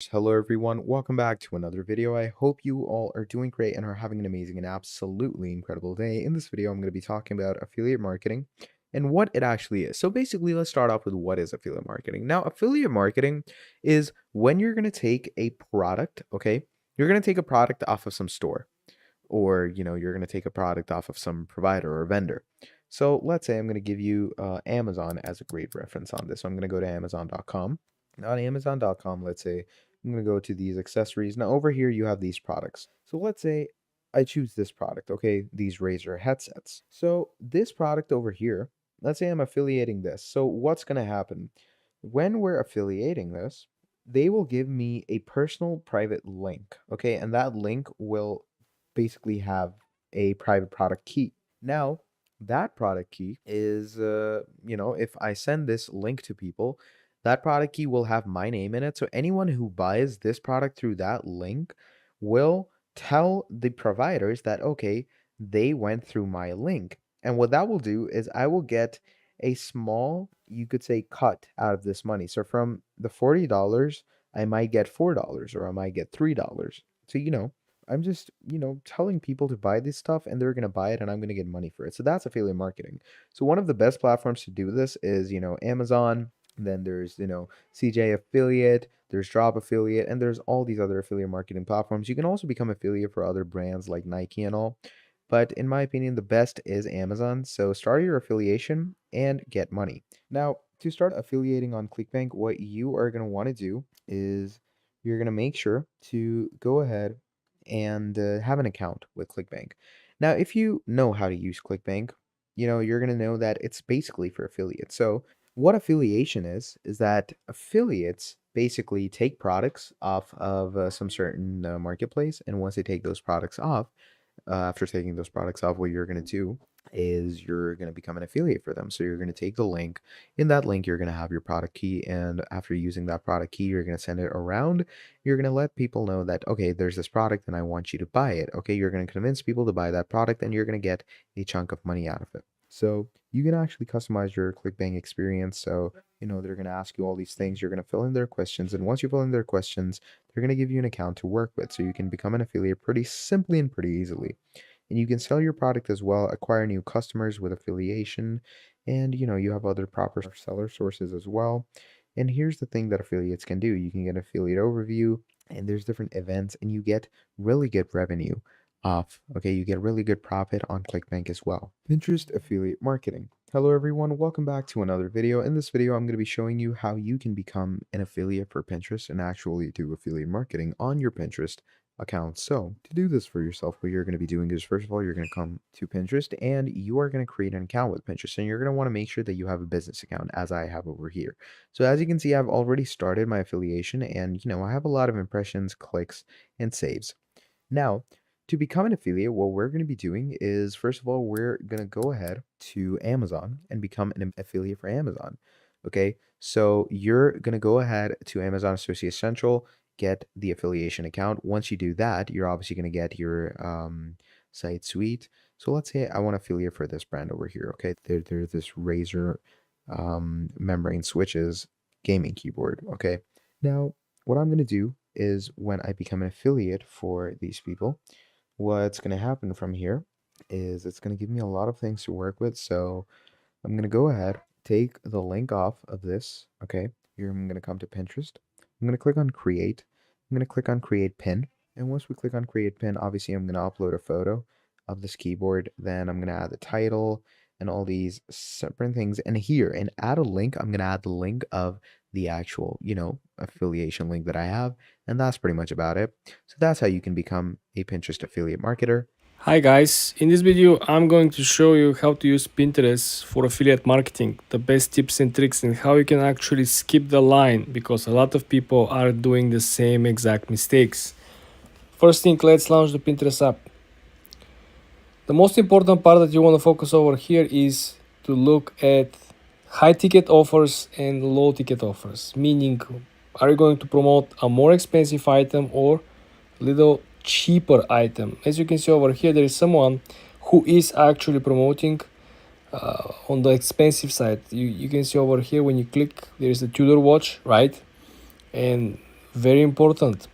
Hello everyone, welcome back to another video. I hope you all are doing great and are having an amazing and absolutely incredible day. In this video, I'm going to be talking about affiliate marketing and what it actually is. So basically, let's start off with what is affiliate marketing. Now, affiliate marketing is when you're going to take a product, okay? You're going to take a product off of some store or, you're going to take a product off of some provider or vendor. So let's say I'm going to give you Amazon as a great reference on this. So I'm going to go to amazon.com. On amazon.com, let's say I'm going to go to these accessories. Now over here, you have these products. So let's say I choose this product, okay? These Razer headsets. So this product over here, let's say I'm affiliating this. So what's going to happen? When we're affiliating this, they will give me a personal private link, okay? And that link will basically have a private product key. Now, that product key is, if I send this link to people, that product key will have my name in it. So anyone who buys this product through that link will tell the providers that, okay, they went through my link. And what that will do is I will get a small, you could say, cut out of this money. So from the $40, I might get $4 or I might get $3. So, I'm just, telling people to buy this stuff and they're going to buy it and I'm going to get money for it. So that's affiliate marketing. So one of the best platforms to do this is, Amazon. Then there's, CJ affiliate, there's Drop affiliate, and there's all these other affiliate marketing platforms. You can also become affiliate for other brands like Nike and all. But in my opinion, the best is Amazon. So start your affiliation and get money. Now, to start affiliating on ClickBank, what you are going to want to do is you're going to make sure to go ahead and have an account with ClickBank. Now, if you know how to use ClickBank, you're going to know that it's basically for affiliates. So what affiliation is that affiliates basically take products off of some certain marketplace, and once they take those products off, after taking those products off, what you're going to do is you're going to become an affiliate for them. So you're going to take the link. In that link, you're going to have your product key. And after using that product key, you're going to send it around. You're going to let people know that, okay, there's this product and I want you to buy it. Okay, you're going to convince people to buy that product and you're going to get a chunk of money out of it. So you can actually customize your ClickBank experience. So, they're going to ask you all these things. You're going to fill in their questions. And once you fill in their questions, they're going to give you an account to work with. So you can become an affiliate pretty simply and pretty easily. And you can sell your product as well, acquire new customers with affiliation. And, you have other proper seller sources as well. And here's the thing that affiliates can do. You can get an affiliate overview and there's different events and you get really good revenue off. Okay, you get really good profit on ClickBank as well. Pinterest affiliate marketing. Hello everyone, welcome back to another video. In this video, I'm going to be showing you how you can become an affiliate for Pinterest and actually do affiliate marketing on your Pinterest account. So to do this for yourself, what you're going to be doing is, first of all, you're going to come to Pinterest and you are going to create an account with Pinterest and you're going to want to make sure that you have a business account as I have over here. So as you can see, I've already started my affiliation and, I have a lot of impressions, clicks, and saves. Now, to become an affiliate, what we're going to be doing is, first of all, we're going to go ahead to Amazon and become an affiliate for Amazon. Okay, so you're going to go ahead to Amazon Associate Central, get the affiliation account. Once you do that, you're obviously going to get your site suite. So let's say I want to affiliate for this brand over here. Okay, there's this Razer membrane switches gaming keyboard. Okay, now what I'm going to do is when I become an affiliate for these people, what's going to happen from here is it's going to give me a lot of things to work with. So I'm going to go ahead, take the link off of this. Okay, here I'm going to come to Pinterest. I'm going to click on create. I'm going to click on create pin. And once we click on create pin, obviously I'm going to upload a photo of this keyboard. Then I'm going to add the title and all these separate things. And here, and add a link, I'm going to add the link of the actual, affiliation link that I have. And that's pretty much about it. So that's how you can become a Pinterest affiliate marketer. Hi guys, in this video I'm going to show you how to use Pinterest for affiliate marketing, the best tips and tricks and how you can actually skip the line because a lot of people are doing the same exact mistakes. First thing, let's launch the Pinterest app. The most important part that you want to focus over here is to look at high ticket offers and low ticket offers, meaning are you going to promote a more expensive item or little cheaper item. As you can see over here, there is someone who is actually promoting on the expensive side. You can see over here when you click, there is a Tudor watch, right? And very important.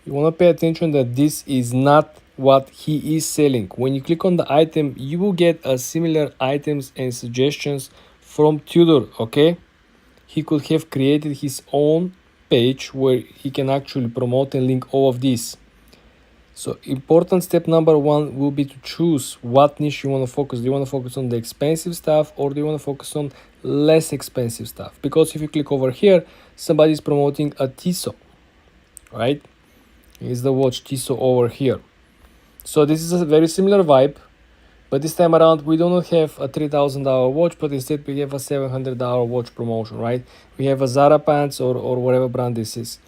You want to pay attention that this is not what he is selling. When you click on the item, you will get a similar items and suggestions from Tudor, okay? He could have created his own page where he can actually promote and link all of these. So important step number one will be to choose what niche you want to focus. Do you want to focus on the expensive stuff, or do you want to focus on less expensive stuff? Because if you click over here, somebody is promoting a Tissot, right? Is the watch Tissot over here. So this is a very similar vibe, but this time around we do not have a $3,000 watch, but instead we have a $700 watch promotion, right? We have a Zara pants or whatever brand this is,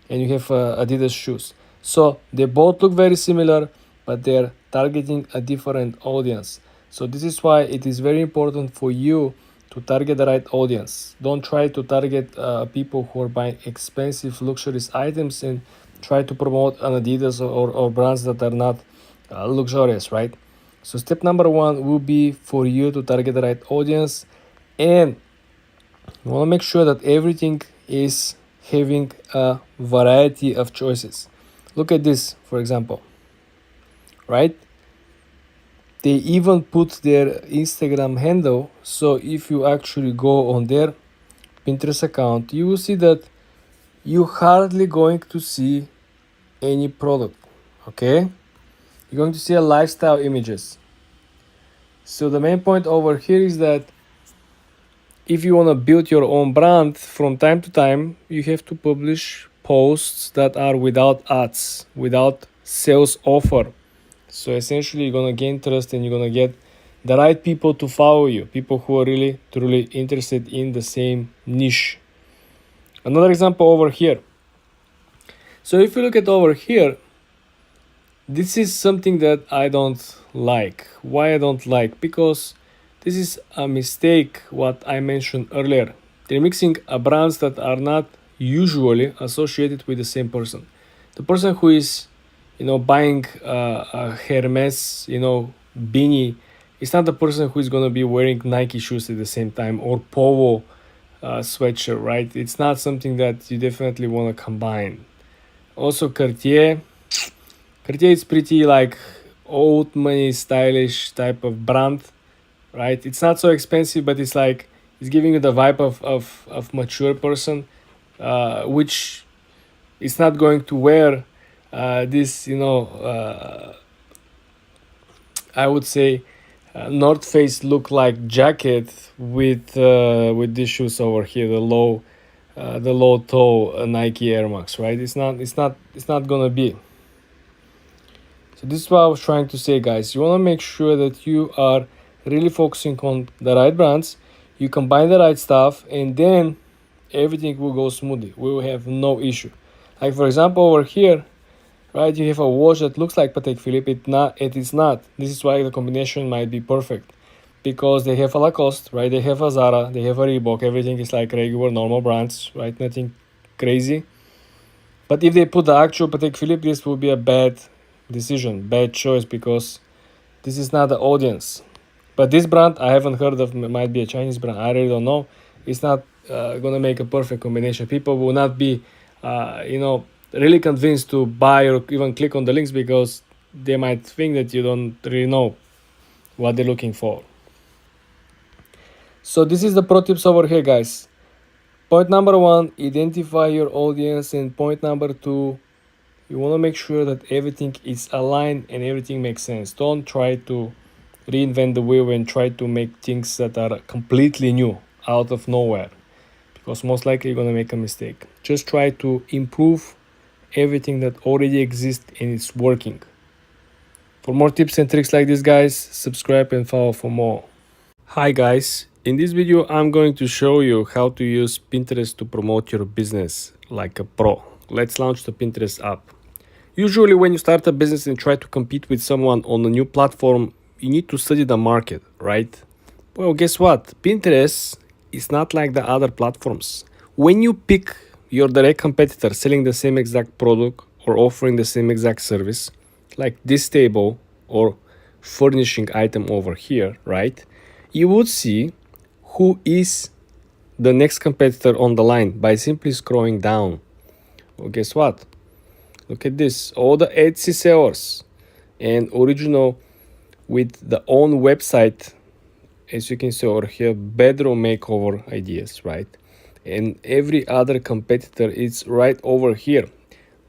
and you have Adidas shoes. So they both look very similar, but they're targeting a different audience. So this is why it is very important for you to target the right audience. Don't try to target people who are buying expensive luxurious items and try to promote an Adidas or brands that are not luxurious, right? So step number one will be for you to target the right audience, and you want to make sure that everything is having a variety of choices. Look at this, for example, right? They even put their Instagram handle, so if you actually go on their Pinterest account, you will see that you hardly going to see any product, okay? You're going to see a lifestyle images. So the main point over here is that if you want to build your own brand, from time to time you have to publish posts that are without ads, without sales offer. So essentially you're going to gain trust and you're going to get the right people to follow you, people who are really truly interested in the same niche. Another example over here. So if you look at over here, this is something that I don't like. Why I don't like? Because this is a mistake what I mentioned earlier. They're mixing brands that are not usually associated with the same person. The person who is, buying a Hermes, beanie, it's not the person who is going to be wearing Nike shoes at the same time, or Polo sweatshirt, right? It's not something that you definitely want to combine. Also Cartier is pretty like old money stylish type of brand, right? It's not so expensive, but it's like it's giving you the vibe of mature person, which is not going to wear this, I would say North Face look like jacket with these shoes over here, the low toe Nike Air Max, right? It's not gonna be. So this is what I was trying to say, guys. You want to make sure that you are really focusing on the right brands, you combine the right stuff, and then everything will go smoothly. We will have no issue. Like for example over here, right, you have a watch that looks like Patek Philippe. It is not. This is why the combination might be perfect, because they have a Lacoste, right? They have a Zara, they have a Reebok. Everything is like regular normal brands, right? Nothing crazy. But if they put the actual Patek Philippe, this will be a bad decision, bad choice, because this is not the audience. But this brand I haven't heard of, might be a Chinese brand, I really don't know. It's not gonna make a perfect combination. People will not be really convinced to buy or even click on the links, because they might think that you don't really know what they're looking for. So this is the pro tips over here, guys. Point number one, identify your audience, and point number two, you want to make sure that everything is aligned and everything makes sense. Don't try to reinvent the wheel and try to make things that are completely new out of nowhere, because most likely you're going to make a mistake. Just try to improve everything that already exists and it's working. For more tips and tricks like this, guys, subscribe and follow for more. Hi guys, in this video I'm going to show you how to use Pinterest to promote your business like a pro. Let's launch the Pinterest app. Usually when you start a business and try to compete with someone on a new platform, you need to study the market, right? Well, guess what? Pinterest is not like the other platforms. When you pick your direct competitor selling the same exact product or offering the same exact service, like this table or furnishing item over here, right? You would see who is the next competitor on the line by simply scrolling down. Well, guess what? Look at this. All the Etsy sellers and original with the own website, as you can see over here, bedroom makeover ideas, right? And every other competitor is right over here,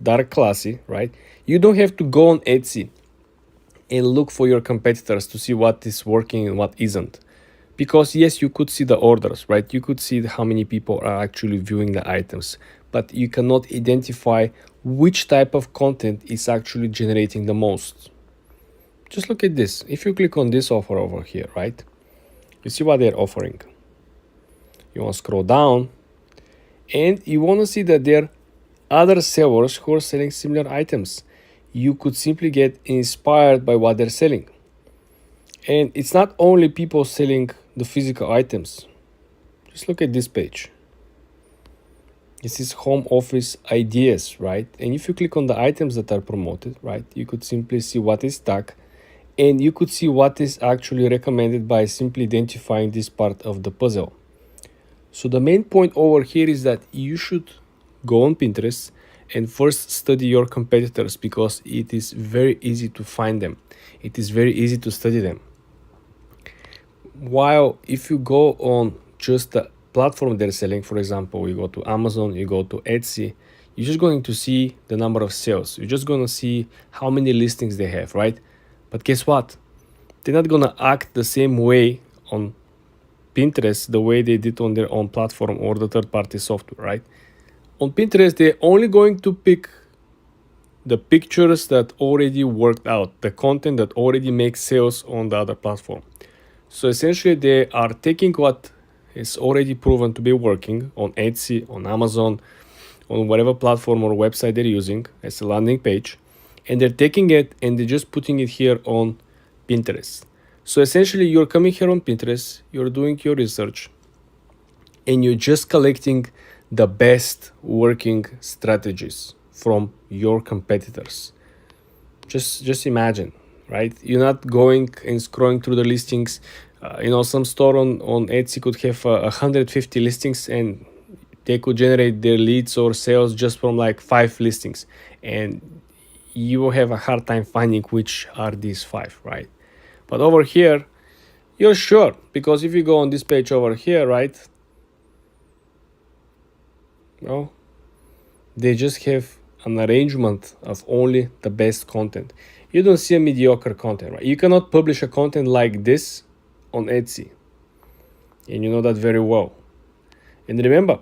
dark classy, right? You don't have to go on Etsy and look for your competitors to see what is working and what isn't. Because yes, you could see the orders, right? You could see how many people are actually viewing the items, but you cannot identify which type of content is actually generating the most. Just look at this. If you click on this offer over here, right? You see what they're offering. You want to scroll down and you want to see that there are other sellers who are selling similar items. You could simply get inspired by what they're selling. And it's not only people selling the physical items. Just look at this page. This is home office ideas, right? And if you click on the items that are promoted, right, you could simply see what is stuck and you could see what is actually recommended by simply identifying this part of the puzzle. So the main point over here is that you should go on Pinterest and first study your competitors because it is very easy to find them. It is very easy to study them. While if you go on just the platform they're selling, for example, you go to Amazon, you go to Etsy, you're just going to see the number of sales. You're just going to see how many listings they have, right? But guess what? They're not going to act the same way on Pinterest the way they did on their own platform or the third-party software, right? On Pinterest, they're only going to pick the pictures that already worked out, the content that already makes sales on the other platform. So essentially, they are taking what is already proven to be working on Etsy, on Amazon, on whatever platform or website they're using as a landing page, and they're taking it and they're just putting it here on Pinterest. So essentially, you're coming here on Pinterest, you're doing your research, and you're just collecting the best working strategies from your competitors. Just imagine, right? You're not going and scrolling through the listings. Some store on Etsy could have 150 listings and they could generate their leads or sales just from like 5 listings. And you will have a hard time finding which are these 5, right? But over here, you're sure, because if you go on this page over here, right? Well, they just have an arrangement of only the best content. You don't see a mediocre content, right? You cannot publish a content like this on Etsy. And you know that very well. And remember,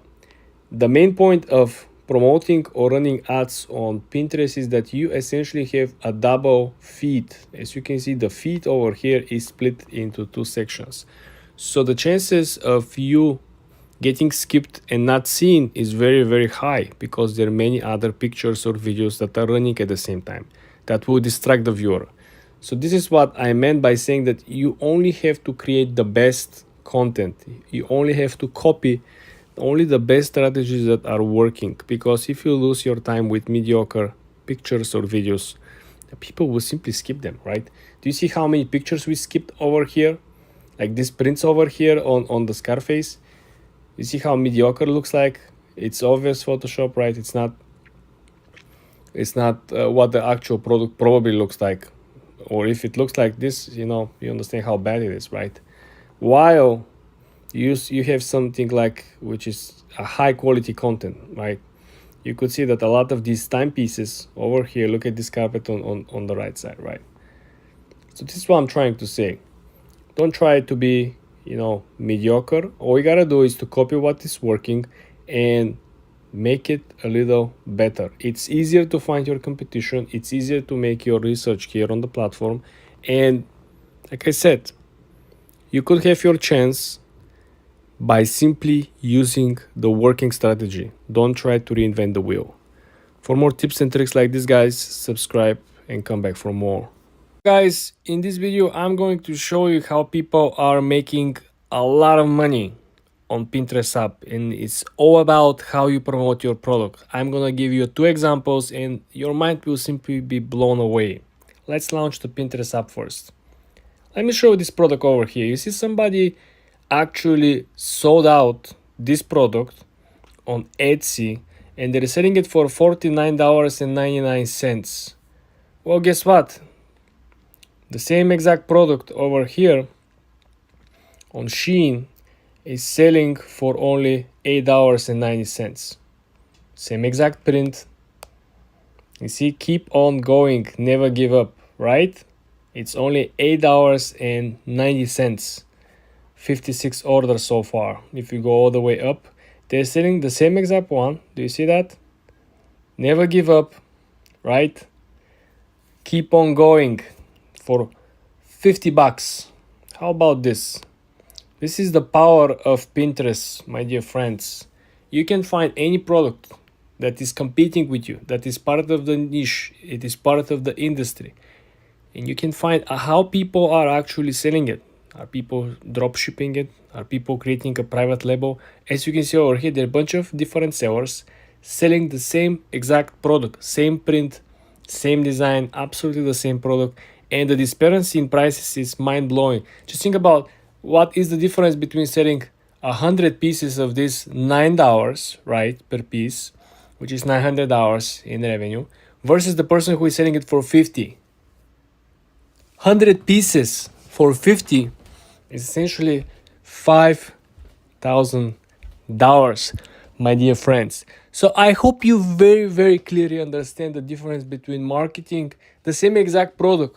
the main point of promoting or running ads on Pinterest is that you essentially have a double feed. As you can see, the feed over here is split into 2 sections. So the chances of you getting skipped and not seen is very, very high because there are many other pictures or videos that are running at the same time that will distract the viewer. So this is what I meant by saying that you only have to create the best content. You only have to copy only the best strategies that are working, because if you lose your time with mediocre pictures or videos, people will simply skip them, right? Do you see how many pictures we skipped over here? Like this prints over here on the Scarface. You see how mediocre looks like? It's obvious Photoshop, right? It's not what the actual product probably looks like. Or if it looks like this, you understand how bad it is, right? While you have something like which is a high quality content, right? You could see that a lot of these timepieces over here, look at this carpet on the right side, right? So this is what I'm trying to say. Don't try to be mediocre. All you gotta do is to copy what is working and make it a little better. It's easier to find your competition. It's easier to make your research here on the platform. And like I said, you could have your chance by simply using the working strategy. Don't try to reinvent the wheel. For more tips and tricks like this, guys, subscribe and come back for more. Guys, in this video, I'm going to show you how people are making a lot of money on Pinterest app, and it's all about how you promote your product. I'm gonna give you 2 examples and your mind will simply be blown away. Let's launch the Pinterest app first. Let me show you this product over here. You see somebody actually sold out this product on Etsy and they're selling it for $49.99. Well, guess what? The same exact product over here on Shein is selling for only $8.90. Same exact print. You see, keep on going, never give up, right? It's only $8.90. 56 orders so far. If you go all the way up, they're selling the same exact one. Do you see that? Never give up, right? Keep on going for 50 bucks. How about this? This is the power of Pinterest, my dear friends. You can find any product that is competing with you, that is part of the niche, it is part of the industry. And you can find how people are actually selling it. Are people drop shipping it? Are people creating a private label? As you can see over here, there are a bunch of different sellers selling the same exact product, same print, same design, absolutely the same product. And the disparity in prices is mind-blowing. Just think about what is the difference between selling 100 pieces of this $9, right, per piece, which is $900 in revenue, versus the person who is selling it for 50. 100 pieces for 50 is essentially $5,000, my dear friends. So I hope you very clearly understand the difference between marketing the same exact product,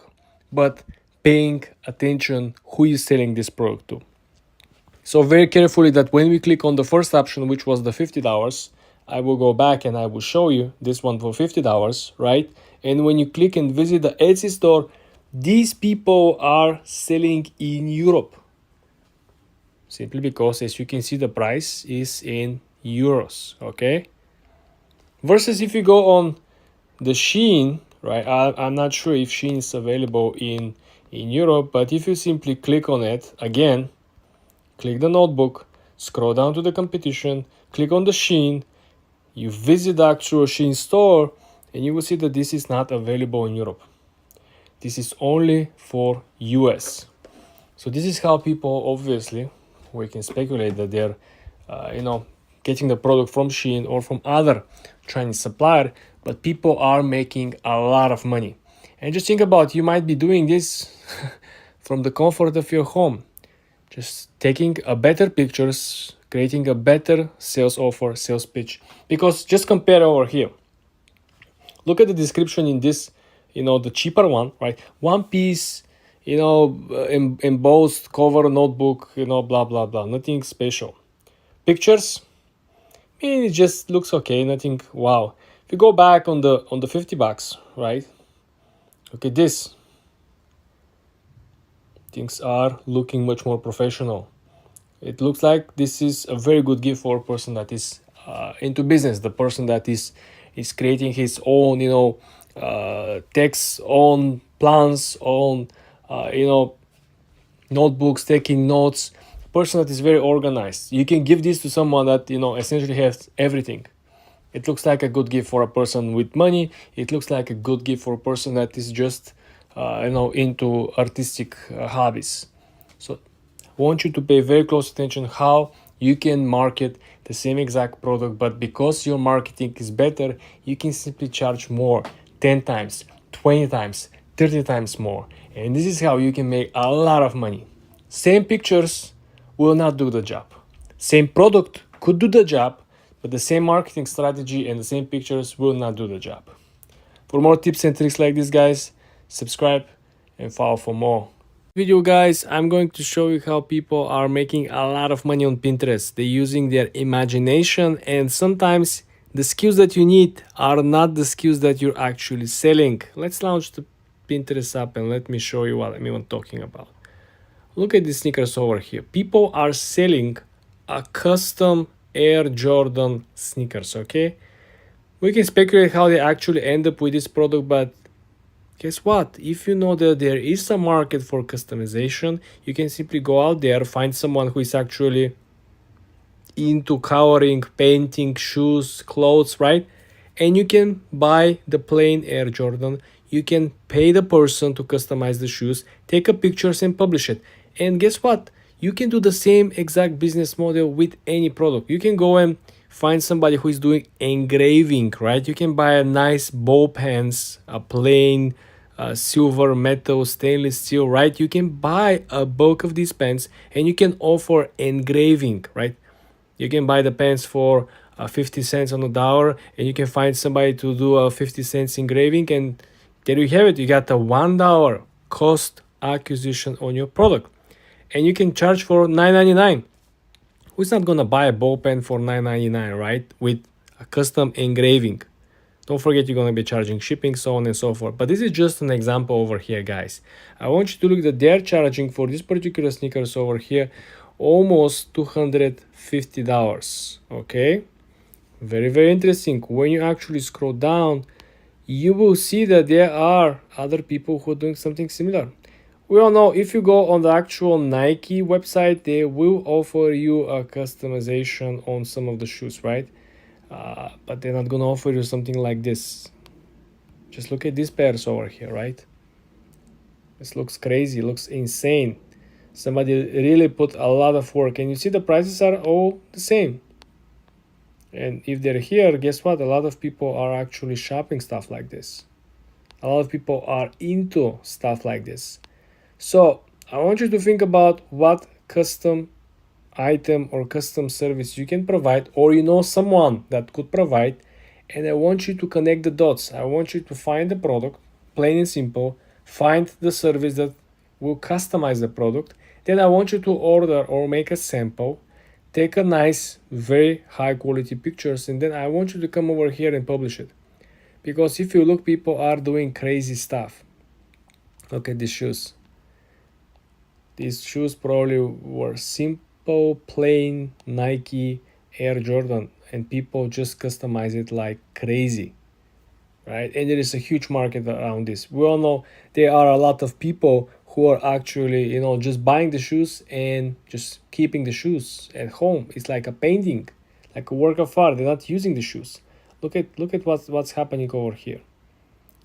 but paying attention who is selling this product to. So very carefully that when we click on the first option, which was the $50, I will go back and I will show you this one for $50, right? And when you click and visit the Etsy store, these people are selling in Europe. Simply because, as you can see, the price is in euros, okay? Versus if you go on the Shein, right? I'm not sure if Shein is available in Europe, but if you simply click on it, again, click the notebook, scroll down to the competition, click on the Shein, you visit the actual Shein store, and you will see that this is not available in Europe. This is only for US. So this is how people, obviously, we can speculate that they're, getting the product from Shein or from other Chinese supplier, but people are making a lot of money. And just think about, you might be doing this from the comfort of your home, just taking a better pictures, creating a better sales offer, sales pitch. Because just compare over here. Look at the description in this, the cheaper one, right? One piece, embossed cover notebook, blah, blah, blah. Nothing special. Pictures, it just looks okay. Nothing wow. If you go back on the $50, right? Look at this. Things are looking much more professional. It looks like this is a very good gift for a person that is into business, the person that is creating his own, texts, own plans, own, notebooks, taking notes, person that is very organized. You can give this to someone that, essentially has everything. It looks like a good gift for a person with money. It looks like a good gift for a person that is just, into artistic hobbies. So I want you to pay very close attention how you can market the same exact product, but because your marketing is better, you can simply charge more, 10 times, 20 times, 30 times more. And this is how you can make a lot of money. Same pictures will not do the job. Same product could do the job, but the same marketing strategy and the same pictures will not do the job. For more tips and tricks like this, guys, subscribe and follow for more. Video, guys, I'm going to show you how people are making a lot of money on Pinterest. They're using their imagination, and sometimes the skills that you need are not the skills that you're actually selling. Let's launch the Pinterest app and let me show you what I'm even talking about. Look at these sneakers over here. People are selling a custom Air Jordan sneakers, okay? We can speculate how they actually end up with this product, but guess what? If you know that there is a market for customization, you can simply go out there, find someone who is actually into coloring, painting, shoes, clothes, right? And you can buy the plain Air Jordan. You can pay the person to customize the shoes, take a pictures and publish it. And guess what? You can do the same exact business model with any product. You can go and find somebody who is doing engraving, right? You can buy a nice ball pens, a plain silver, metal, stainless steel, right? You can buy a bulk of these pens and you can offer engraving, right? You can buy the pens for 50 cents on the dollar, and you can find somebody to do a 50 cents engraving, and there you have it. You got a $1 cost acquisition on your product, and you can charge for $9.99. Who's not gonna buy a ball pen for $9.99, right? With a custom engraving. Don't forget you're gonna be charging shipping, so on and so forth. But this is just an example over here, guys. I want you to look that they're charging for this particular sneakers over here almost $250. Okay, very interesting. When you actually scroll down, you will see that there are other people who are doing something similar. We all know if you go on the actual Nike website, they will offer you a customization on some of the shoes, right? But they're not gonna offer you something like this. Just look at these pairs over here, right? This looks crazy, looks insane. Somebody really put a lot of work, and you see the prices are all the same. And if they're here, guess what? A lot of people are actually shopping stuff like this. A lot of people are into stuff like this. So I want you to think about what custom item or custom service you can provide, or you know someone that could provide, and I want you to connect the dots. I want you to find the product, plain and simple, find the service that will customize the product. Then I want you to order or make a sample, take a nice, very high quality pictures, and then I want you to come over here and publish it. Because if you look, people are doing crazy stuff. Look at these shoes. These shoes probably were simple, plain Nike Air Jordan, and people just customize it like crazy, right? And there is a huge market around this. We all know there are a lot of people who are actually, just buying the shoes and just keeping the shoes at home. It's like a painting, like a work of art. They're not using the shoes. Look at what's happening over here.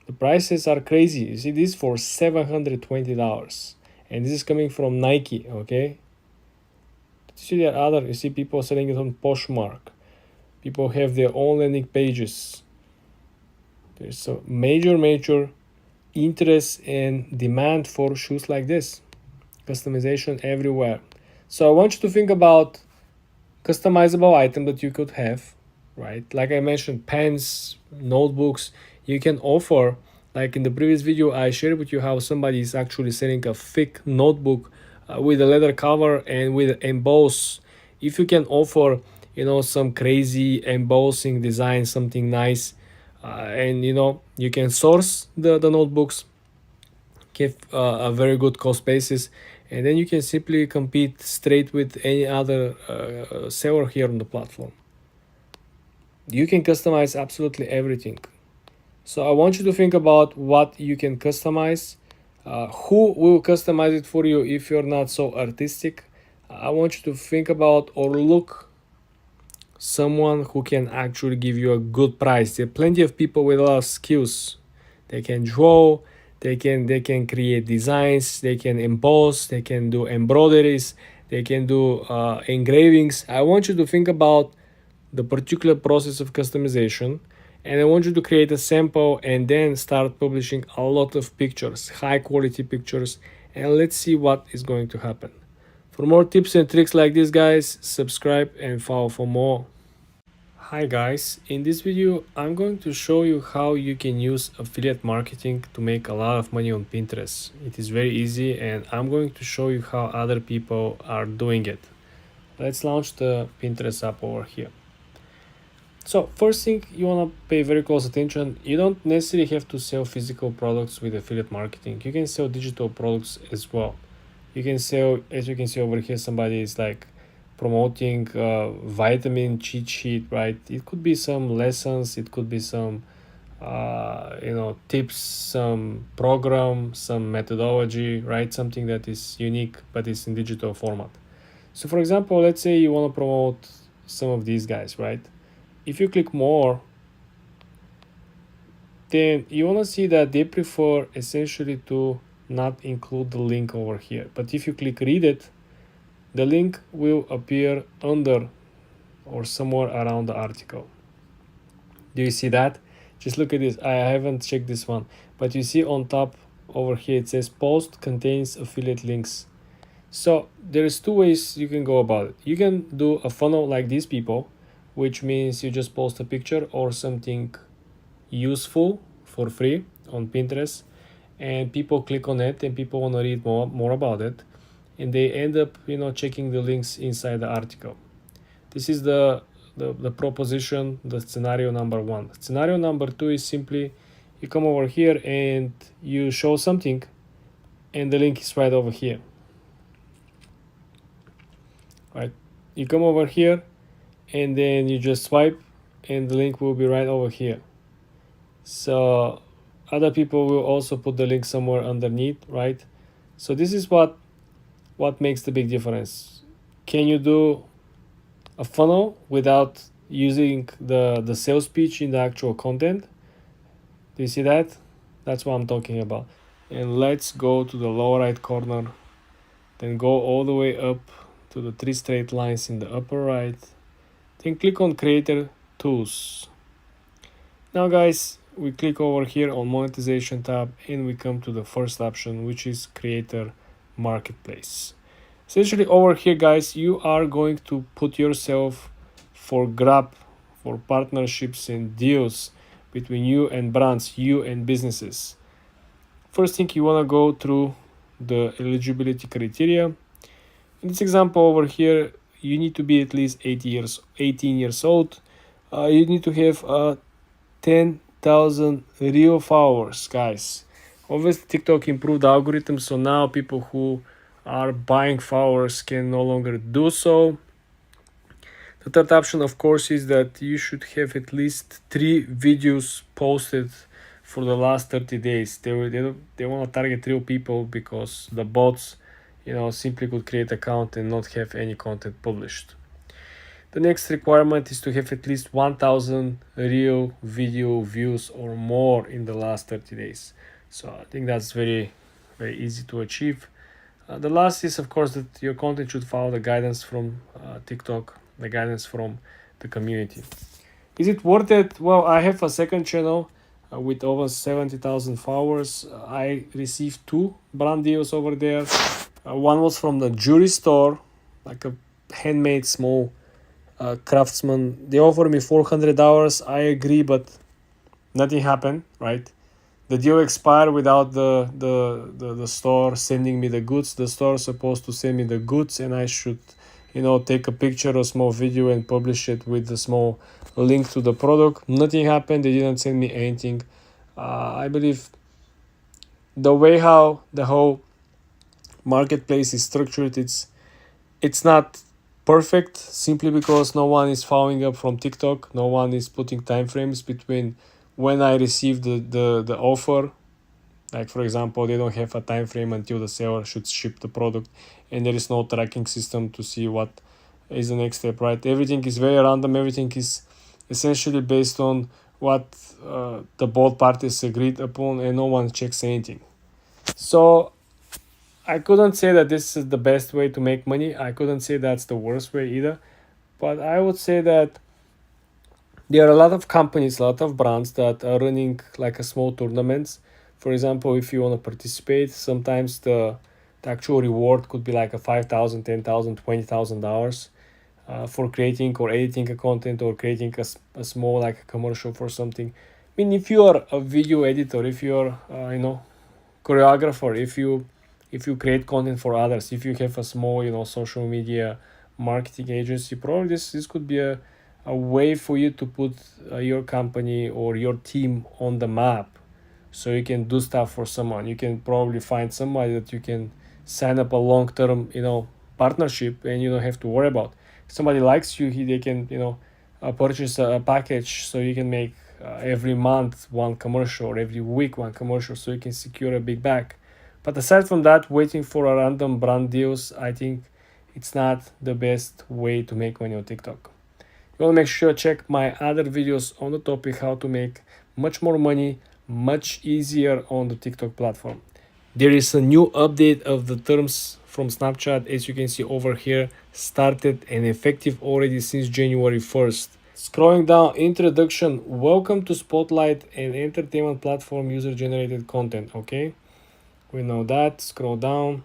The prices are crazy. You see this for $720, and this is coming from Nike. Okay. You see people selling it on Poshmark. People have their own landing pages. There's a major interest and demand for shoes like this. Customization everywhere. So I want you to think about customizable item that you could have, right? Like I mentioned, pens, notebooks. You can offer, like in the previous video, I shared with you how somebody is actually selling a thick notebook with a leather cover and with emboss. If you can offer, some crazy embossing design, something nice, and you can source the notebooks, give a very good cost basis, and then you can simply compete straight with any other seller here on the platform. You can customize absolutely everything. So I want you to think about what you can customize. Who will customize it for you if you're not so artistic? I want you to think about or look someone who can actually give you a good price. There are plenty of people with a lot of skills. They can draw, they can create designs, they can emboss, they can do embroideries, they can do engravings. I want you to think about the particular process of customization, and I want you to create a sample and then start publishing a lot of pictures, high quality pictures, and let's see what is going to happen. For more tips and tricks like this, guys, subscribe and follow for more. Hi guys, in this video I'm going to show you how you can use affiliate marketing to make a lot of money on Pinterest. It is very easy, and I'm going to show you how other people are doing it. Let's launch the Pinterest app over here. So first thing you want to pay very close attention, you don't necessarily have to sell physical products with affiliate marketing. You can sell digital products as well. You can sell, as you can see over here, somebody is like promoting vitamin cheat sheet, right? It could be some lessons, it could be some tips, some program, some methodology, right? Something that is unique but is in digital format. So for example, let's say you want to promote some of these guys, right? If you click more, then you want to see that they prefer essentially to not include the link over here. But if you click read it, the link will appear under or somewhere around the article. Do you see that? Just look at this. I haven't checked this one, but you see on top over here it says post contains affiliate links. So there's two ways you can go about it. You can do a funnel like these people, which means you just post a picture or something useful for free on Pinterest, and people click on it and people want to read more about it, and they end up checking the links inside the article. This is the proposition, the scenario number one. Scenario number two is simply you come over here and you show something and the link is right over here. Right? You come over here and then you just swipe and the link will be right over here. So other people will also put the link somewhere underneath, right? So this is what makes the big difference. Can you do a funnel without using the sales pitch in the actual content? Do you see that? That's what I'm talking about. And let's go to the lower right corner, then go all the way up to the three straight lines in the upper right, then click on Creator Tools. Now guys, we click over here on Monetization tab and we come to the first option, which is Creator Marketplace. Essentially over here guys, you are going to put yourself for grab for partnerships and deals between you and brands, you and businesses. First thing, you want to go through the eligibility criteria. In this example over here, you need to be at least 18 years old. You need to have 10,000 real followers, guys. Obviously TikTok improved the algorithm, so now people who are buying followers can no longer do so. The third option, of course, is that you should have at least 3 videos posted for the last 30 days. They want to target real people, because the bots, simply could create an account and not have any content published. The next requirement is to have at least 1,000 real video views or more in the last 30 days. So I think that's very, very easy to achieve. The last is, of course, that your content should follow the guidance from TikTok, the guidance from the community. Is it worth it? Well, I have a second channel with over 70,000 followers. I received 2 brand deals over there. One was from the jewelry store, like a handmade small craftsman. They offered me $400. I agree, but nothing happened, right? The deal expired without the store sending me the goods. The store is supposed to send me the goods, and I should, take a picture or small video and publish it with a small link to the product. Nothing happened. They didn't send me anything. I believe the way how the whole marketplace is structured, it's not perfect, simply because no one is following up from TikTok. No one is putting timeframes between when I receive the offer. Like, for example, they don't have a time frame until the seller should ship the product, and there is no tracking system to see what is the next step, right? Everything is very random. Everything is essentially based on what the both parties agreed upon, and no one checks anything. So I couldn't say that this is the best way to make money. I couldn't say that's the worst way either. But I would say that there are a lot of companies, a lot of brands that are running like a small tournaments. For example, if you want to participate, sometimes the actual reward could be like a $5,000, $10,000, $20,000 for creating or editing a content, or creating a small like a commercial for something. I mean, if you are a video editor, if you are choreographer, if you create content for others, if you have a small social media marketing agency, probably this could be a way for you to put your company or your team on the map, so you can do stuff for someone. You can probably find somebody that you can sign up a long-term partnership, and you don't have to worry about. If somebody likes you, they can purchase a package, so you can make every month one commercial, or every week one commercial, so you can secure a big bag. But aside from that, waiting for a random brand deals, I think it's not the best way to make money on TikTok. You want to make sure check my other videos on the topic how to make much more money, much easier on the TikTok platform. There is a new update of the terms from Snapchat, as you can see over here, started and effective already since January 1st. Scrolling down, introduction, welcome to Spotlight, an entertainment platform, user generated content. Okay, we know that. Scroll down.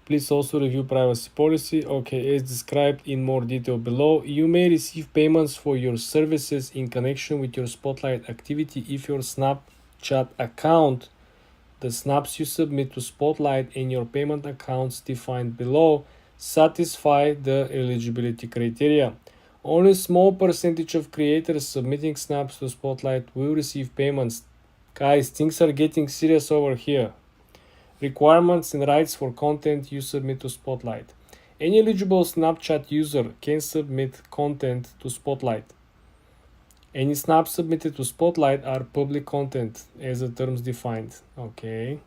Please also review privacy policy. Okay, as described in more detail below, you may receive payments for your services in connection with your Spotlight activity if your Snapchat account, the snaps you submit to Spotlight, and your payment accounts defined below satisfy the eligibility criteria. Only a small percentage of creators submitting snaps to Spotlight will receive payments. Guys, things are getting serious over here. Requirements and rights for content you submit to Spotlight. Any eligible Snapchat user can submit content to Spotlight. Any snaps submitted to Spotlight are public content as the terms defined. Okay.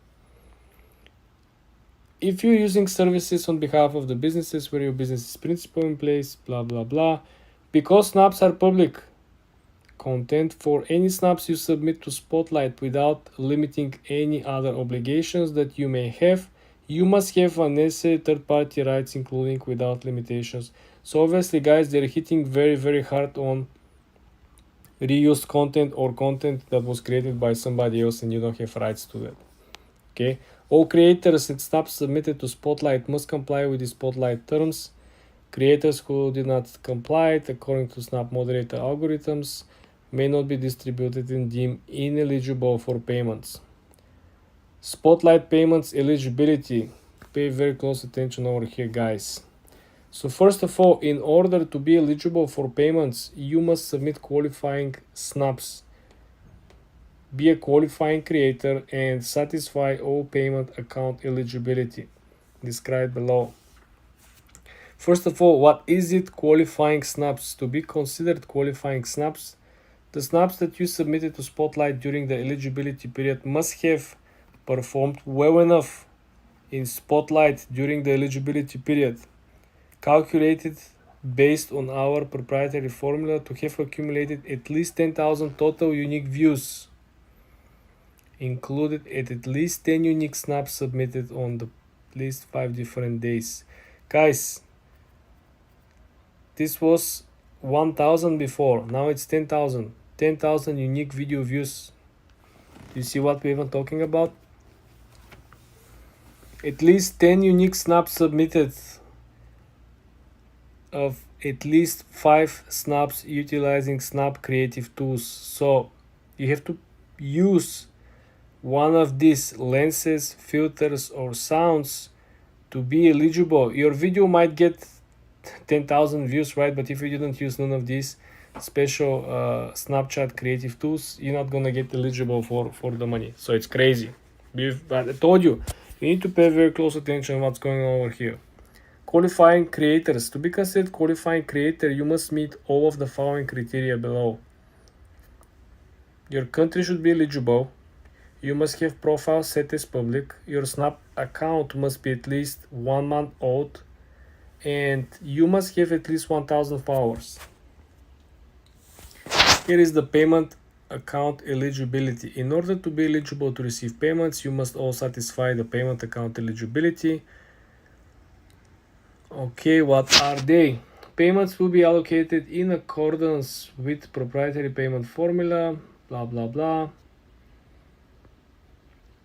If you're using services on behalf of the businesses where your business is principal in place, blah blah blah. Because snaps are public content, for any snaps you submit to Spotlight without limiting any other obligations that you may have, you must have unnecessary third-party rights, including without limitations. So obviously, guys, they're hitting very hard on reused content or content that was created by somebody else and you don't have rights to that. Okay, all creators and snaps submitted to Spotlight must comply with the Spotlight terms. Creators who did not comply according to Snap moderator algorithms may not be distributed and deemed ineligible for payments. Spotlight payments eligibility. Pay very close attention over here, guys. So first of all, in order to be eligible for payments, you must submit qualifying snaps, be a qualifying creator, and satisfy all payment account eligibility described below. First of all, what is it qualifying snaps? To be considered qualifying snaps, the snaps that you submitted to Spotlight during the eligibility period must have performed well enough in Spotlight during the eligibility period, calculated based on our proprietary formula to have accumulated at least 10,000 total unique views, included at least 10 unique snaps submitted on the least 5 different days. Guys, this was 1,000 before, now it's 10,000. 10,000 unique video views. You see what we're even talking about? At least 10 unique snaps submitted of at least 5 snaps utilizing Snap creative tools. So you have to use one of these lenses, filters, or sounds to be eligible. Your video might get 10,000 views, right? But if you didn't use none of these special Snapchat creative tools, you're not gonna get eligible for the money. So it's crazy. But I told you, you need to pay very close attention to what's going on over here. Qualifying creators. To be considered qualifying creator, you must meet all of the following criteria below. Your country should be eligible. You must have profile set as public. Your Snap account must be at least 1 month old. And you must have at least 1,000 followers. Here is the payment account eligibility. In order to be eligible to receive payments, you must all satisfy the payment account eligibility. Okay, what are they? Payments will be allocated in accordance with proprietary payment formula, blah blah blah.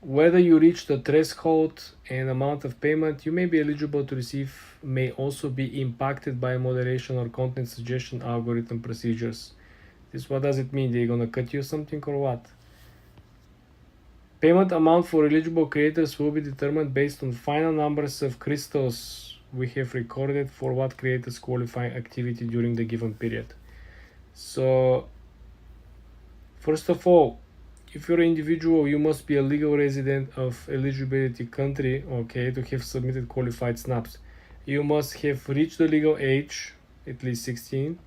Whether you reach the threshold and amount of payment you may be eligible to receive may also be impacted by moderation or content suggestion algorithm procedures. What does it mean? They're gonna cut you something or what? Payment amount for eligible creators will be determined based on final numbers of crystals we have recorded for what creators qualifying activity during the given period. So first of all, if you're an individual, you must be a legal resident of eligibility country, okay, to have submitted qualified snaps. You must have reached the legal age, at least 16.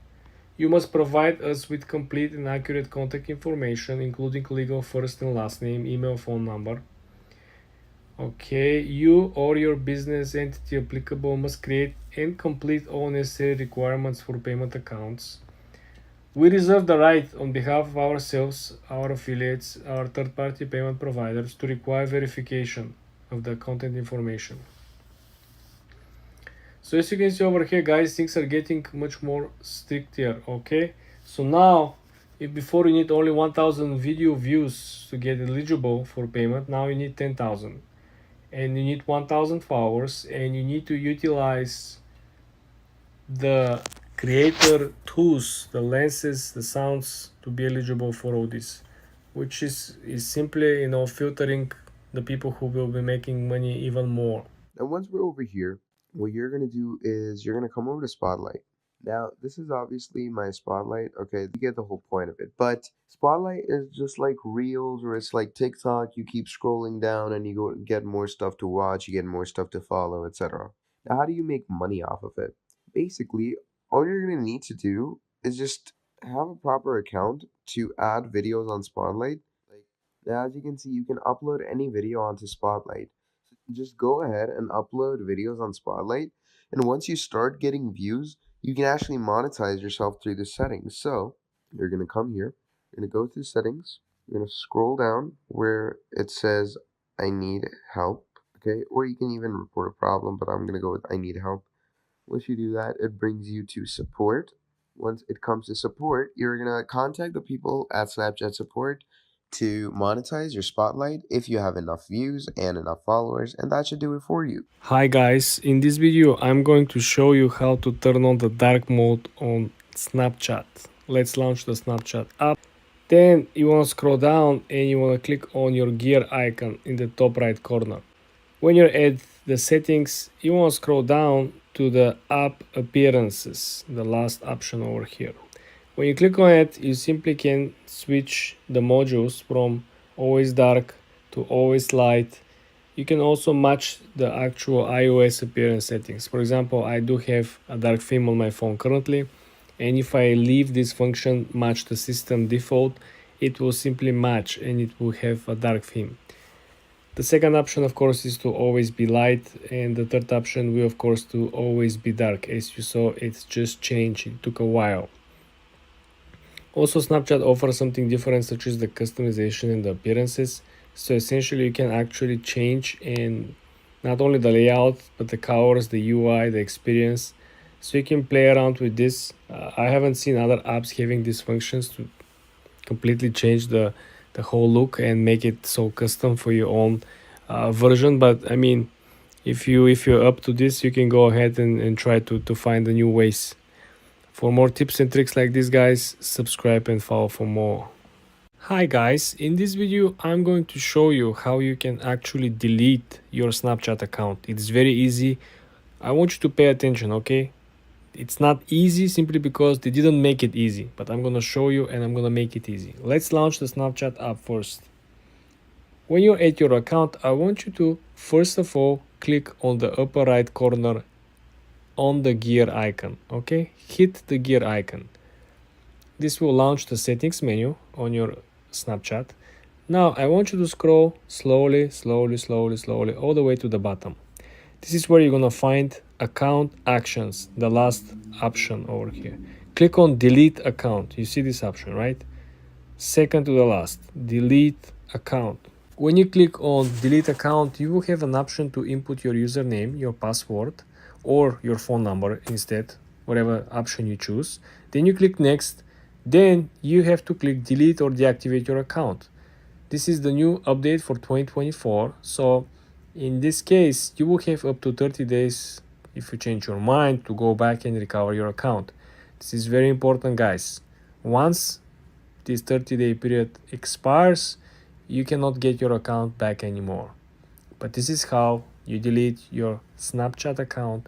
You must provide us with complete and accurate contact information, including legal first and last name, email, phone number. Okay, you or your business entity applicable must create and complete all necessary requirements for payment accounts. We reserve the right on behalf of ourselves, our affiliates, our third-party payment providers to require verification of the content information. So as you can see over here, guys, things are getting much more strict here. Okay, so now if before you need only 1000 video views to get eligible for payment, now you need 10,000, and you need 1000 followers, and you need to utilize the creator tools, the lenses, the sounds to be eligible for all this, which is simply, you know, filtering the people who will be making money even more. And once we're over here, what you're going to do is you're going to come over to Spotlight. Now, this is obviously my Spotlight. Okay, you get the whole point of it. But Spotlight is just like Reels or it's like TikTok. You keep scrolling down and you go get more stuff to watch, you get more stuff to follow, etc. Now, how do you make money off of it? Basically, all you're going to need to do is just have a proper account to add videos on Spotlight. Like, now, as you can see, you can upload any video onto Spotlight. Just go ahead and upload videos on Spotlight. And once you start getting views, you can actually monetize yourself through the settings. So you're going to come here, you're going to go through settings, you're going to scroll down where it says, I need help. Okay, or you can even report a problem, but I'm going to go with I need help. Once you do that, it brings you to support. Once it comes to support, you're going to contact the people at Snapchat support to monetize your Spotlight if you have enough views and enough followers, and that should do it for you. Hi guys, in this video I'm going to show you how to turn on the dark mode on Snapchat. Let's launch the Snapchat app. Then you want to scroll down and you want to click on your gear icon in the top right corner. When you're at the settings, you want to scroll down to the app appearances, the last option over here. When you click on it, you simply can switch the modules from always dark to always light. You can also match the actual iOS appearance settings. For example, I do have a dark theme on my phone currently, and if I leave this function match the system default, it will simply match and it will have a dark theme. The second option, of course, is to always be light, and the third option will, of course, to always be dark. As you saw, it's just changed. It took a while. Also, Snapchat offers something different, such as the customization and the appearances. So essentially, you can actually change and not only the layout, but the colors, the UI, the experience. So you can play around with this. I haven't seen other apps having these functions to completely change the whole look and make it so custom for your own version. But I mean, if you're up to this, you can go ahead and try to find the new ways. For more tips and tricks like this, guys, subscribe and follow for more. Hi guys, in this video I'm going to show you how you can actually delete your Snapchat account. It's very easy. I want you to pay attention, okay? It's not easy simply because they didn't make it easy, but I'm gonna show you and I'm gonna make it easy. Let's launch the Snapchat app first. When you're at your account, I want you to first of all click on the upper right corner on the gear icon, okay? Hit the gear icon. This will launch the settings menu on your Snapchat. Now I want you to scroll slowly all the way to the bottom. This is where you're gonna find account actions, the last option over here. Click on delete account. You see this option, right? Second to the last, delete account. When you click on delete account, you will have an option to input your username, your password, or your phone number instead, whatever option you choose. Then you click next. Then you have to click delete or deactivate your account. This is the new update for 2024. So in this case, you will have up to 30 days if you change your mind to go back and recover your account. This is very important, guys. Once this 30-day period expires, you cannot get your account back anymore. But this is how you delete your Snapchat account.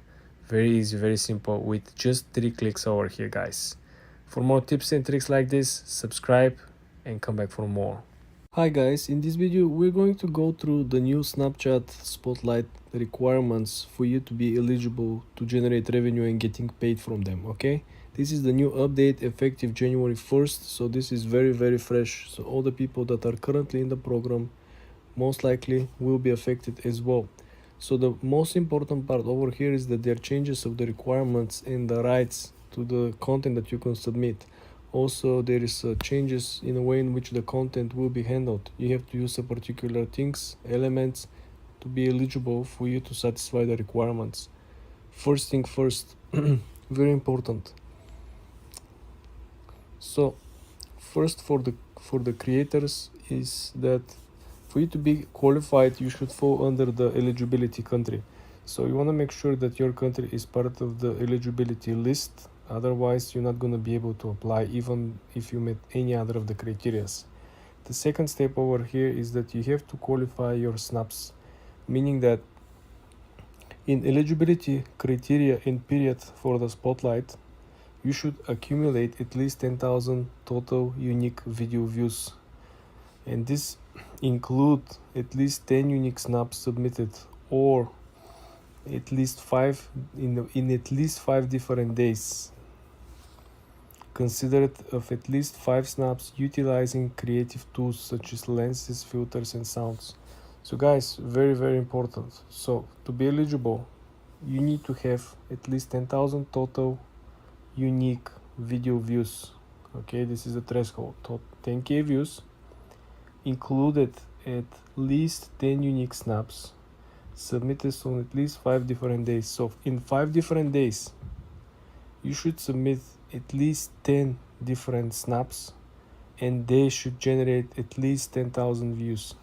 Very easy, very simple, with just 3 clicks over here, guys. For more tips and tricks like this, subscribe and come back for more. Hi guys, in this video we're going to go through the new Snapchat Spotlight requirements for you to be eligible to generate revenue and getting paid from them, okay? This is the new update effective January 1st, so this is very fresh. So all the people that are currently in the program most likely will be affected as well. So the most important part over here is that there are changes of the requirements and the rights to the content that you can submit. Also, there is changes in the way in which the content will be handled. You have to use a particular things, elements to be eligible for you to satisfy the requirements. First thing first, very important. So, first for the creators is that for you to be qualified, you should fall under the eligibility country. So you want to make sure that your country is part of the eligibility list. Otherwise, you're not going to be able to apply even if you met any other of the criterias. The second step over here is that you have to qualify your snaps, meaning that in eligibility criteria in period for the spotlight, you should accumulate at least 10,000 total unique video views, and this include at least 10 unique snaps submitted, or at least 5 in at least 5 different days. Consider it of at least 5 snaps utilizing creative tools such as lenses, filters, and sounds. So guys, very important. So to be eligible, you need to have at least 10,000 total unique video views. Okay, this is the threshold. 10k views, included at least 10 unique snaps, submitted on at least 5 different days. So in 5 different days, you should submit at least 10 different snaps, and they should generate at least 10,000 views.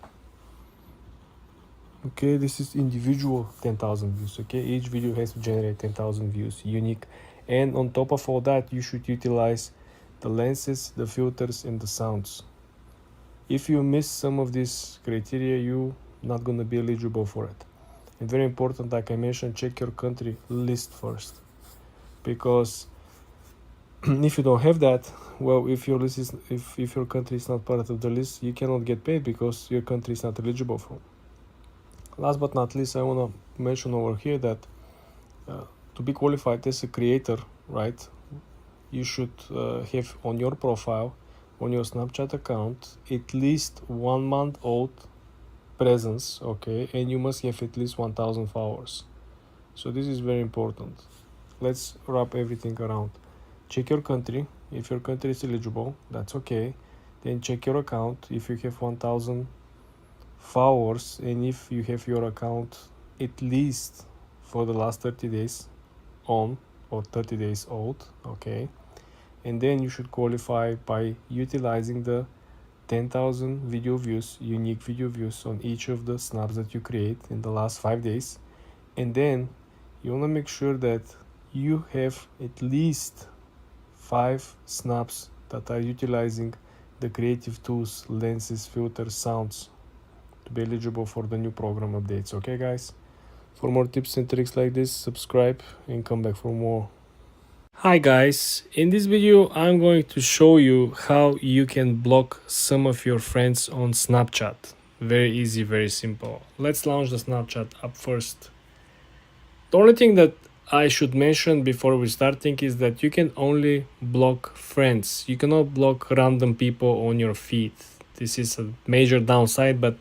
Okay, this is individual 10,000 views. Okay, each video has to generate 10,000 views, unique. And on top of all that, you should utilize the lenses, the filters, and the sounds. If you miss some of these criteria, you're not going to be eligible for it. And very important, like I mentioned, check your country list first, because if you don't have that, well, if your list is if your country is not part of the list, you cannot get paid because your country is not eligible for. Last but not least, I want to mention over here that to be qualified as a creator, right, you should have on your profile, on your Snapchat account, at least 1 month old presence, okay, and you must have at least 1,000 followers. So this is very important. Let's wrap everything around. Check your country. If your country is eligible, that's okay. Then check your account if you have 1,000 followers, and if you have your account at least for the last 30 days on, or 30 days old, okay. And then you should qualify by utilizing the 10,000 video views, unique video views on each of the snaps that you create in the last 5 days. And then you want to make sure that you have at least 5 snaps that are utilizing the creative tools, lenses, filters, sounds to be eligible for the new program updates. Okay guys, for more tips and tricks like this, subscribe and come back for more. Hi guys, in this video I'm going to show you how you can block some of your friends on Snapchat. Very easy, very simple. Let's launch the Snapchat app first. The only thing that I should mention before we starting is that you can only block friends. You cannot block random people on your feed. This is a major downside, but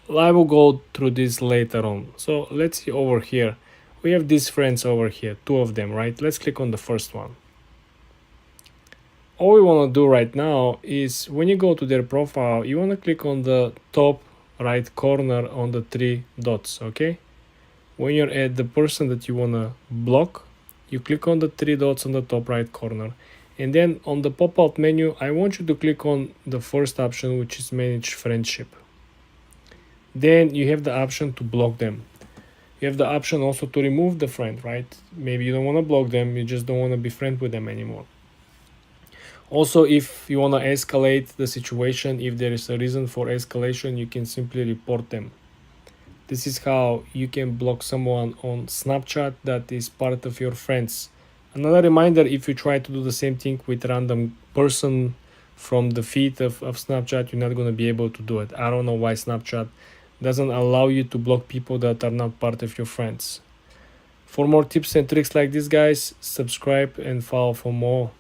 I will go through this later on. So let's see over here. We have these friends over here, 2 of them, right? Let's click on the first one. All we want to do right now is when you go to their profile, you want to click on the top right corner on the 3 dots, okay? When you're at the person that you want to block, you click on the 3 dots on the top right corner. And then on the pop-out menu, I want you to click on the first option, which is manage friendship. Then you have the option to block them. You have the option also to remove the friend, right? Maybe you don't want to block them, you just don't want to be friends with them anymore. Also, if you want to escalate the situation, if there is a reason for escalation, you can simply report them. This is how you can block someone on Snapchat that is part of your friends. Another reminder, if you try to do the same thing with random person from the feed of Snapchat, you're not going to be able to do it. I don't know why Snapchat doesn't allow you to block people that are not part of your friends. For more tips and tricks like this, guys, subscribe and follow for more.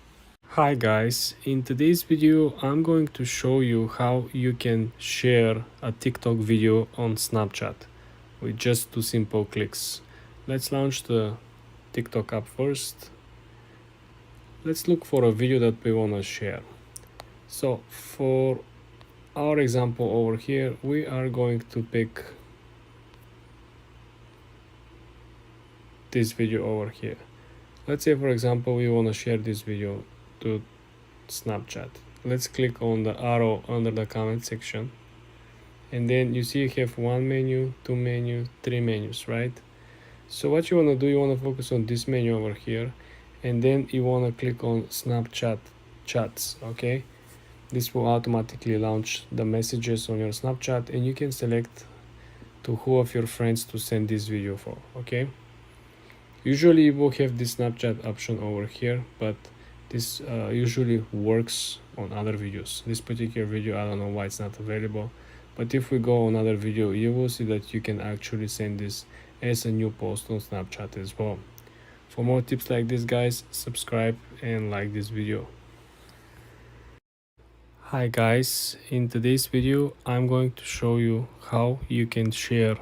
Hi guys, in today's video I'm going to show you how you can share a TikTok video on Snapchat with just 2 simple clicks. Let's launch the TikTok app first. let's look for a video that we want to share. So for our example over here, we are going to pick this video over here. Let's say, for example, we want to share this video to Snapchat. Let's click on the arrow under the comment section, and then you see you have one menu, two menu, three menus, right? So what you want to do, you want to focus on this menu over here, and then you want to click on Snapchat chats. Okay, this will automatically launch the messages on your Snapchat, and you can select to who of your friends to send this video for. Okay, usually you will have this Snapchat option over here, but this usually works on other videos. This particular video, I don't know why it's not available, but if we go on another video, you will see that you can actually send this as a new post on Snapchat as well. For more tips like this, guys, subscribe and like this video. Hi guys, in today's video I'm going to show you how you can share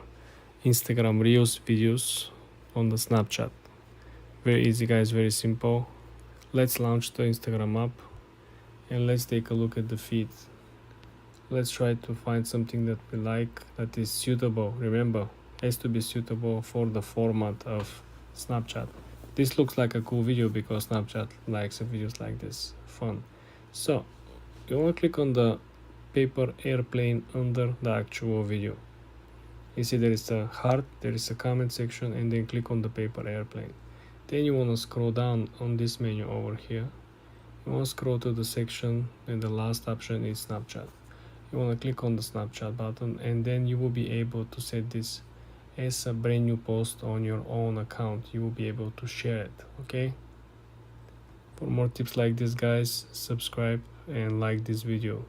Instagram Reels videos on the Snapchat. Very easy, guys, very simple. Let's launch the Instagram app and let's take a look at the feed. Let's try to find something that we like, that is suitable. Remember, it has to be suitable for the format of Snapchat. This looks like a cool video because Snapchat likes videos like this, fun. So you want to click on the paper airplane under the actual video. You see there is a heart, there is a comment section, and then click on the paper airplane. Then you want to scroll down on this menu over here. You want to scroll to the section, and the last option is Snapchat. You want to click on the Snapchat button, and then you will be able to set this as a brand new post on your own account. You will be able to share it. Okay, for more tips like this, guys, subscribe and like this video.